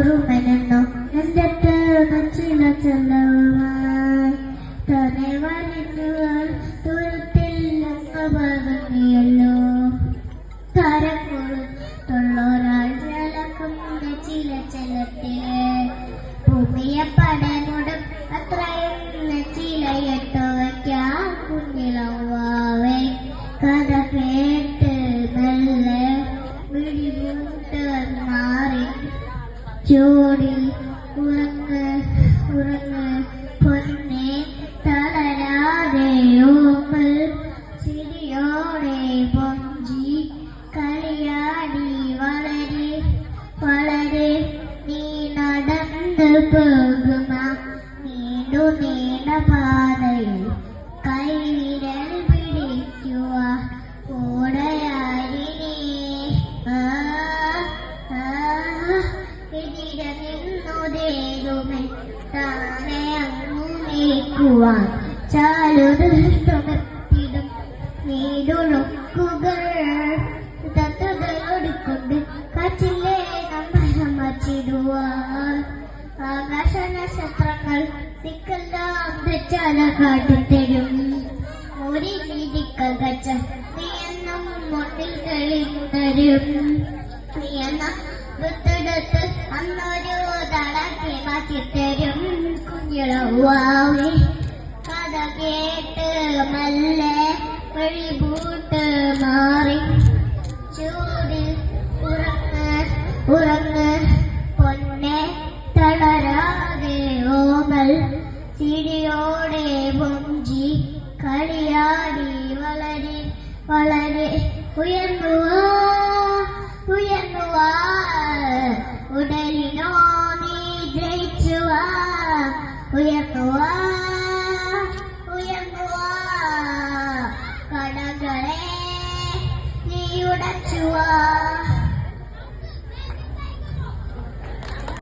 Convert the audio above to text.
കുറുമനെന്നോ നെഞ്ചത്ത് ചില ചെല്ലവുമായി തന്നെ വലിഞ്ഞുകൾ തുരുത്തിൽ പകർന്നിയല്ലോ തരക്കുള്ളൊരാൾ ജലക്കുന്ന ചില ചെലത്തിലെ ഭൂമിയെ പടമുടും അത്രയും ചിലയിട്ടോ വയ്ക്കാം കുഞ്ഞിളവാവേ കഥ കേട്ട് മെല്ലെ വിളിമുട്ട് മാറി ചൂടിൽ ഉറങ്ങ് ഉറങ്ങ് പൊന്നെ തളരാതെ ഓമൽ ചിരിയോടെ പൊഞ്ചി കളിയാടി വളരെ വളരെ നീ നടന്നു പോകുമ നീണ്ടു നീണ്ട പാതയിൽ കൈവിരൽ പിടിക്കുക ഓടയായി എതിരെ നിന്നുതേകുമേ താനെ അങ്ങു നീക്കുവാൻ ചാലുതിടും നീടുണുക്കുകൾ തത്തുകളൊടുക്കൊണ്ട് കാറ്റിലെ നമ്പരം വച്ചിടുവാൻ ആകാശ നക്ഷത്രങ്ങൾ സിക്കെല്ലാം തെച്ചാല കാട്ടിത്തരും ഒരു രീതിക്കൽ കച്ച നീ എന്നും മുട്ടിൽ തെളിഞ്ഞുതരും നീ എന്ന വിത്തെടുത്ത് അന്നൊരു തളക്കി മാറ്റിത്തരും കുഞ്ഞിളവാവേ കഥ കേട്ട് മെല്ലെ വഴിപൂട്ട് മാറി ചൂടിൽ ഉറങ്ങ് ഉറങ്ങ് പൊന്നെ തളരാതെ ഓമൽ ചിരിയോടെ പൊഞ്ചി കളിയാടി വളരെ വളരെ ഉയർന്നുവാ ഉയർന്നുവാ ഉടലിനോ നീ ജയിച്ചുവാ ഉയർന്നുവാ ഉയർന്നുവാ കടകളെ നീ ഉടച്ചുവാ